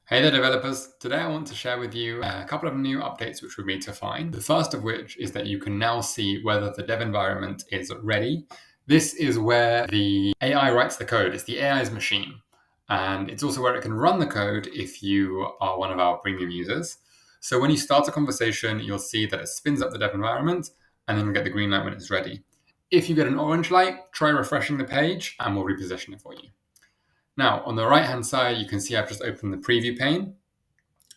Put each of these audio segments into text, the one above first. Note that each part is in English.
Hey there, developers. Today I want to share with you a couple of new updates which we made to Fine. The first of which is that you can now see whether the dev environment is ready. This is where the AI writes the code. It's the AI's machine. And it's also where it can run the code if you are one of our premium users. So when you start a conversation, you'll see that it spins up the dev environment and then you'll get the green light when it's ready. If you get an orange light, try refreshing the page and we'll reposition it for you. Now, on the right-hand side, you can see I've just opened the preview pane,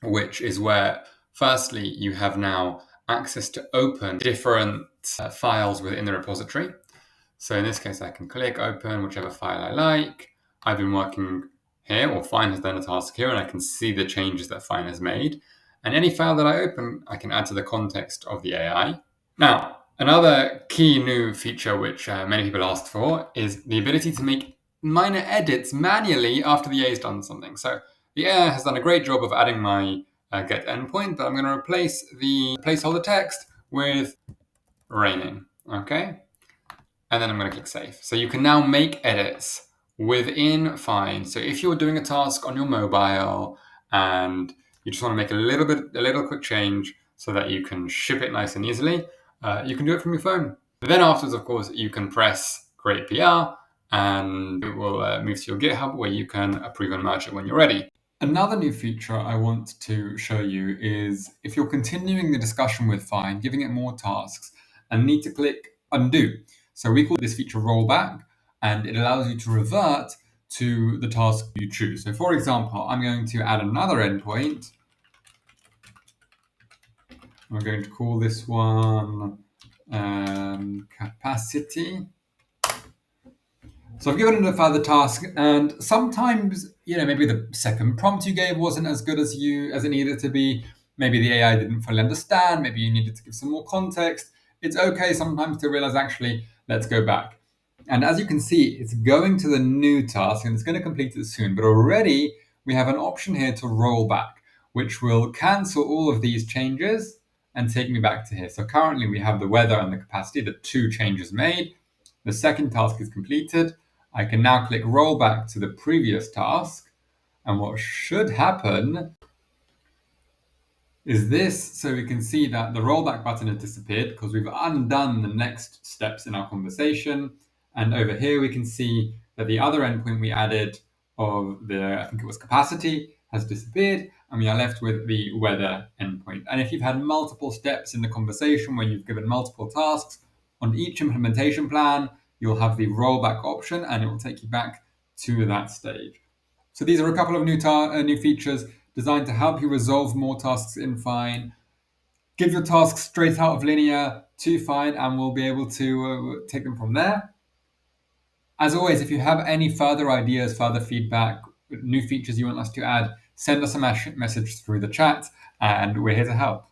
which is where, firstly, you have now access to open different files within the repository. So in this case, I can click open whichever file I like. I've been working here, or Fine has done a task here, and I can see the changes that Fine has made. And any file that I open, I can add to the context of the AI. Now, another key new feature which many people asked for is the ability to make minor edits manually after the AI has done something. So the AI has done a great job of adding my get endpoint, but I'm going to replace the placeholder text with raining, okay? And then I'm going to click save. So you can now make edits within Fine. So if you're doing a task on your mobile and you just want to make a little quick change so that you can ship it nice and easily, you can do it from your phone. But then afterwards, of course, you can press create PR and it will move to your GitHub where you can approve and merge it when you're ready. Another new feature I want to show you is if you're continuing the discussion with Fine, giving it more tasks, and need to click undo. So we call this feature Rollback, and it allows you to revert to the task you choose. So for example, I'm going to add another endpoint. We're going to call this one capacity. So I've given it a further task, and sometimes, maybe the second prompt you gave wasn't as good as it needed to be. Maybe the AI didn't fully understand. Maybe you needed to give some more context. It's okay sometimes to realize, actually, let's go back. And as you can see, it's going to the new task, and it's going to complete it soon. But already, we have an option here to roll back, which will cancel all of these changes and take me back to here. So currently, we have the weather and the capacity, the two changes made. The second task is completed. I can now click roll back to the previous task. And what should happen is this. So we can see that the rollback button has disappeared because we've undone the next steps in our conversation. And over here, we can see that the other endpoint we added of I think it was capacity, has disappeared. And we are left with the weather endpoint. And if you've had multiple steps in the conversation where you've given multiple tasks, on each implementation plan, you'll have the rollback option and it will take you back to that stage. So these are a couple of new features designed to help you resolve more tasks in Fine. Give your tasks straight out of Linear to Fine and we'll be able to take them from there. As always, if you have any further ideas, further feedback, new features you want us to add, send us a message through the chat and we're here to help.